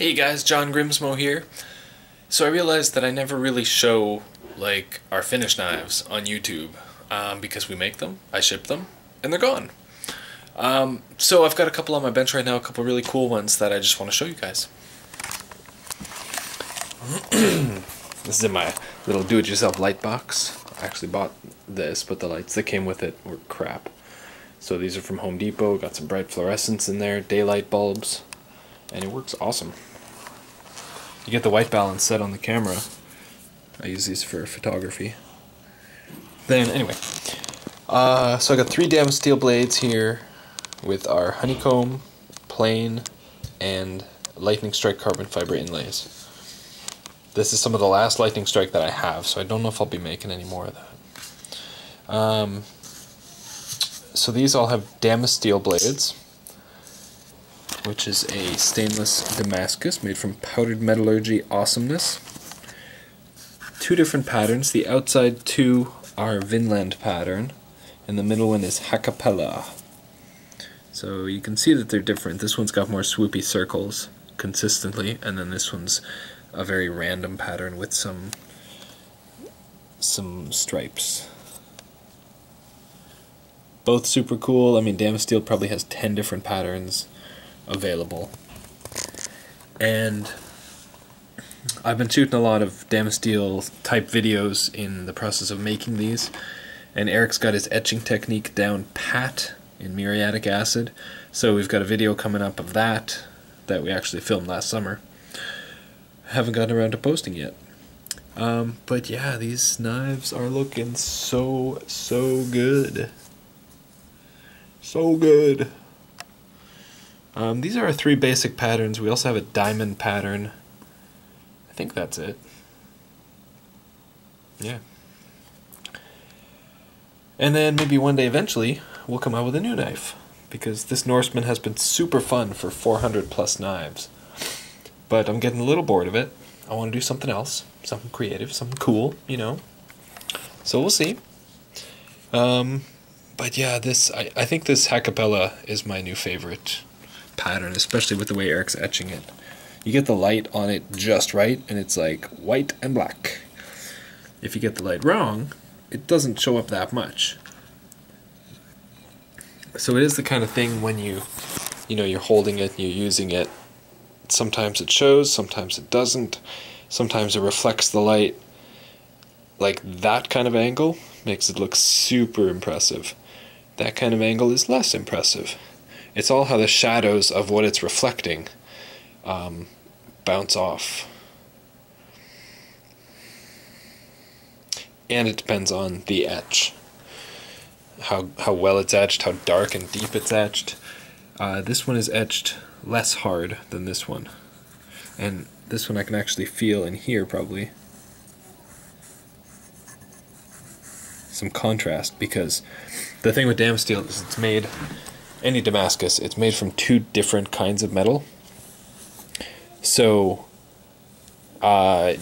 Hey guys, John Grimsmo here. So I realized that I never really show like our finished knives on YouTube because we make them, I ship them, and they're gone. So I've got a couple on my bench right now, a couple really cool ones that I just want to show you guys. This is in my little do-it-yourself light box. I actually bought this, but the lights that came with it were crap. So these are from Home Depot, got some bright fluorescents in there, daylight bulbs, and it works awesome. You get the white balance set on the camera. I use these for photography. Then, anyway, so I got 3 Damascus steel blades here with our honeycomb, plain, and lightning strike carbon fiber inlays. This is some of the last lightning strike that I have, so I don't know if I'll be making any more of that. So these all have Damascus steel blades, which is a stainless Damascus made from powdered metallurgy awesomeness. 2 different patterns. The outside 2 are Vinland pattern, and the middle one is Hakkapeliitta. So you can see that they're different. This one's got more swoopy circles consistently, and then this one's a very random pattern with some stripes. Both super cool. I mean, Damascus steel probably has 10 different patterns available. And I've been shooting a lot of Damascus steel type videos in the process of making these, and Eric's got his etching technique down pat in muriatic acid, so we've got a video coming up of that we actually filmed last summer. Haven't gotten around to posting yet. But yeah, these knives are looking so good. So good. These are our 3 basic patterns. We also have a diamond pattern. I think that's it. Yeah. And then maybe one day eventually we'll come out with a new knife, because this Norseman has been super fun for 400 plus knives. But I'm getting a little bored of it. I want to do something else, something creative, something cool, you know. So we'll see. But yeah, I think this Hakkapeliitta is my new favorite pattern, especially with the way Eric's etching it. You get the light on it just right, and it's like white and black. If you get the light wrong, it doesn't show up that much. So it is the kind of thing when you're holding it and you're using it. Sometimes it shows, sometimes it doesn't. Sometimes it reflects the light. Like that kind of angle makes it look super impressive. That kind of angle is less impressive. It's all how the shadows of what it's reflecting bounce off. And it depends on the etch. How well it's etched, how dark and deep it's etched. This one is etched less hard than this one. And this one I can actually feel and hear probably some contrast, because the thing with Damascus steel is it's made, any Damascus, it's made from 2 different kinds of metal. So, I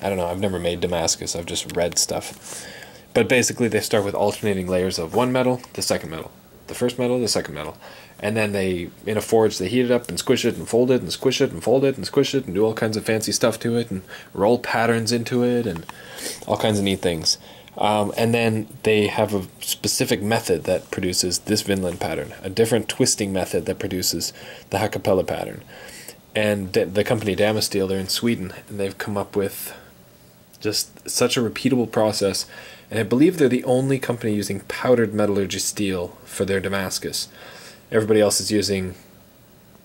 don't know, I've never made Damascus, I've just read stuff. But basically they start with alternating layers of one metal, the second metal, the first metal, the second metal. And then they, in a forge, they heat it up and squish it and fold it and squish it and fold it and squish it and do all kinds of fancy stuff to it and roll patterns into it and all kinds of neat things. And then they have a specific method that produces this Vinland pattern, a different twisting method that produces the Hakkapeliitta pattern. And the company Damascus Steel, they're in Sweden, and they've come up with just such a repeatable process. And I believe they're the only company using powdered metallurgy steel for their Damascus. Everybody else is using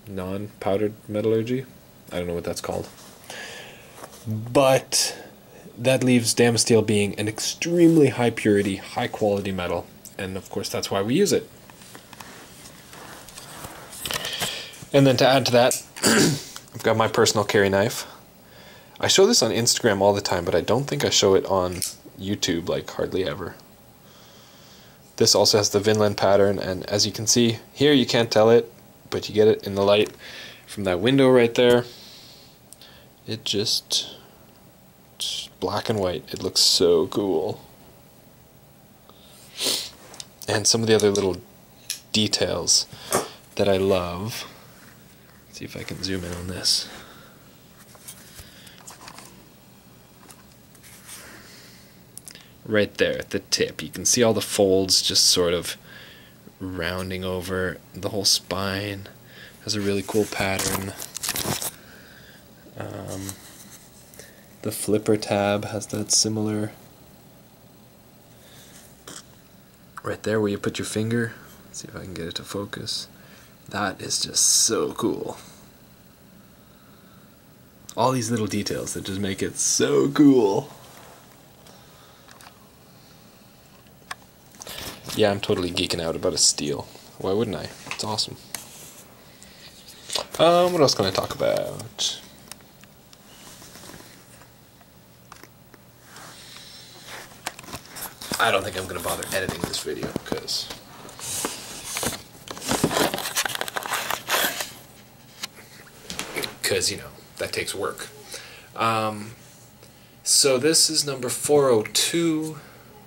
non-powdered metallurgy. I don't know what that's called. But that leaves Damascus steel being an extremely high purity, high quality metal. And of course that's why we use it. And then to add to that, I've got my personal carry knife. I show this on Instagram all the time, but I don't think I show it on YouTube like hardly ever. This also has the Vinland pattern, and as you can see here, you can't tell it, but you get it in the light from that window right there. It's black and white. It looks so cool. And some of the other little details that I love See if I can zoom in on this. Right there at the tip, you can see all the folds just sort of rounding over. The whole spine has a really cool pattern. The flipper tab has that similar. Right there where you put your finger. Let's see if I can get it to focus. That is just so cool. All these little details that just make it so cool. Yeah, I'm totally geeking out about a steel. Why wouldn't I? It's awesome. What else can I talk about? I don't think I'm going to bother editing this video because you know, that takes work. So this is number 402,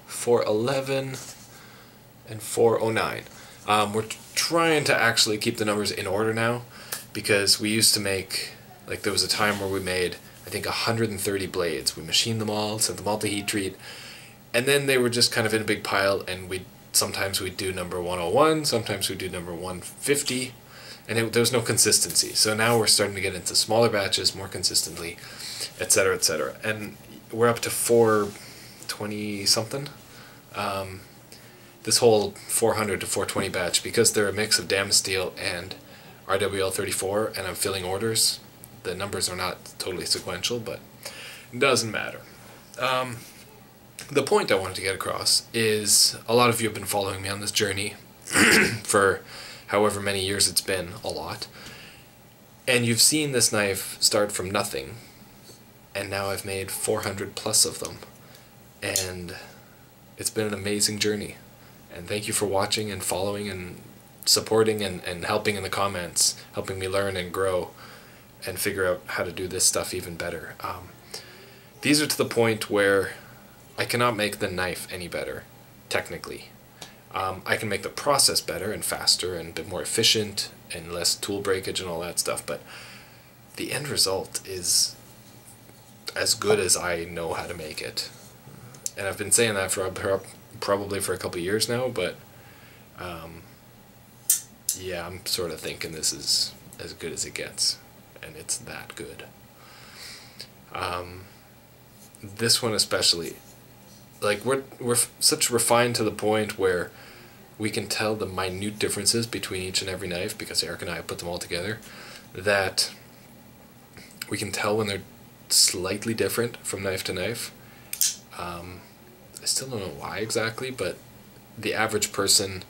411, and 409. We're trying to actually keep the numbers in order now, because we used to make, like, there was a time where we made, I think, 130 blades. We machined them all, sent them all to heat treat, and then they were just kind of in a big pile, and sometimes we'd do number 101, sometimes we'd do number 150, and there was no consistency. So now we're starting to get into smaller batches more consistently, etc., etc. And we're up to 420 something. This whole 400 to 420 batch, because they're a mix of Damascus steel and RWL 34, and I'm filling orders, the numbers are not totally sequential, but it doesn't matter. The point I wanted to get across is a lot of you have been following me on this journey for however many years it's been, a lot, and you've seen this knife start from nothing, and now I've made 400 plus of them, and it's been an amazing journey. And thank you for watching and following and supporting and helping in the comments, helping me learn and grow and figure out how to do this stuff even better. These are to the point where I cannot make the knife any better, technically. I can make the process better and faster and a bit more efficient and less tool breakage and all that stuff, but the end result is as good as I know how to make it. And I've been saying that for probably for a couple of years now, but yeah, I'm sort of thinking this is as good as it gets, and it's that good. This one especially, like, we're such refined to the point where we can tell the minute differences between each and every knife, because Eric and I have put them all together, that we can tell when they're slightly different from knife to knife. I still don't know why exactly, but the average person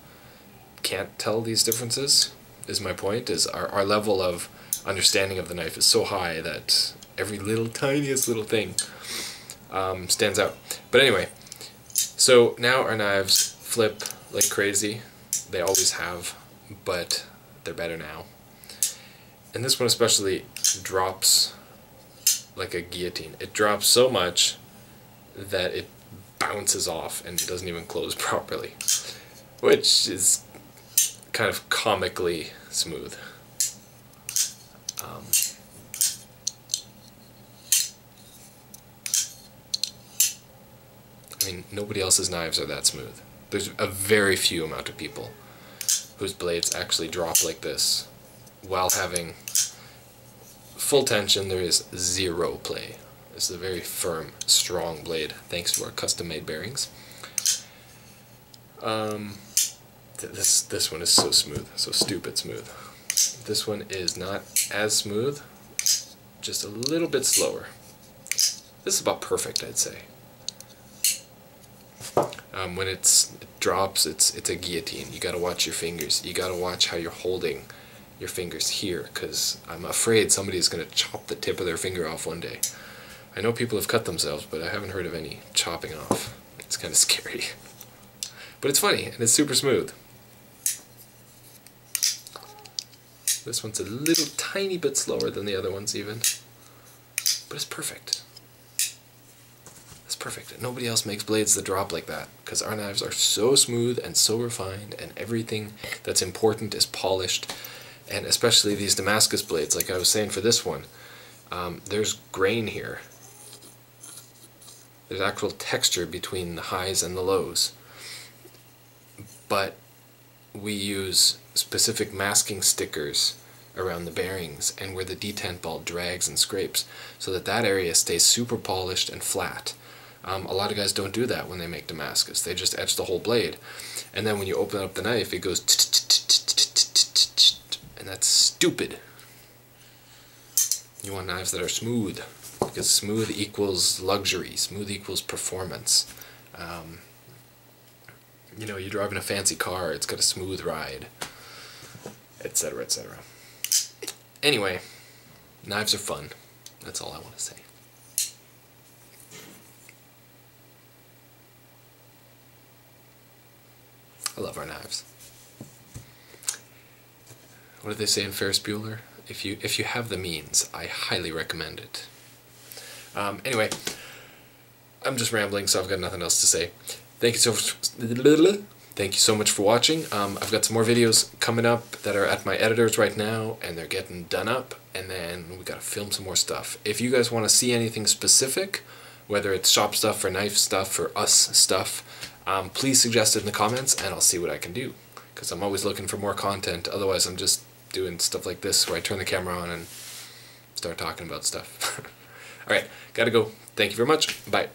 can't tell these differences, is my point. Is our level of understanding of the knife is so high that every little tiniest little thing stands out. But anyway, so now our knives flip like crazy. They always have, but they're better now. And this one especially drops like a guillotine. It drops so much that it bounces off and doesn't even close properly, which is kind of comically smooth. I mean, nobody else's knives are that smooth. There's a very few amount of people whose blades actually drop like this while having full tension. There is zero play. This is a very firm, strong blade, thanks to our custom-made bearings. This one is so smooth, so stupid smooth. This one is not as smooth, just a little bit slower. This is about perfect, I'd say. When it drops, it's a guillotine. You gotta watch your fingers. You gotta watch how you're holding your fingers here, because I'm afraid somebody's gonna chop the tip of their finger off one day. I know people have cut themselves, but I haven't heard of any chopping off. It's kind of scary. But it's funny, and it's super smooth. This one's a little tiny bit slower than the other ones even. But it's perfect. It's perfect. Nobody else makes blades that drop like that, because our knives are so smooth and so refined, and everything that's important is polished, And especially these Damascus blades, like I was saying for this one, there's grain here. There's actual texture between the highs and the lows. But we use specific masking stickers around the bearings and where the detent ball drags and scrapes, so that that area stays super polished and flat. A lot of guys don't do that when they make Damascus. They just etch the whole blade, and then when you open up the knife, it goes, and that's stupid. You want knives that are smooth, because smooth equals luxury, smooth equals performance. You know, you're driving a fancy car, it's got a smooth ride, etc., etc. Anyway, knives are fun. That's all I want to say. I love our knives. What do they say in Ferris Bueller? If you have the means, I highly recommend it. Anyway, I'm just rambling, so I've got nothing else to say. Thank you so much for watching. I've got some more videos coming up that are at my editors right now, and they're getting done up, and then we gotta film some more stuff. If you guys want to see anything specific, whether it's shop stuff or knife stuff or us stuff, please suggest it in the comments, and I'll see what I can do, because I'm always looking for more content. Otherwise I'm just doing stuff like this where I turn the camera on and start talking about stuff. Alright, gotta go. Thank you very much. Bye.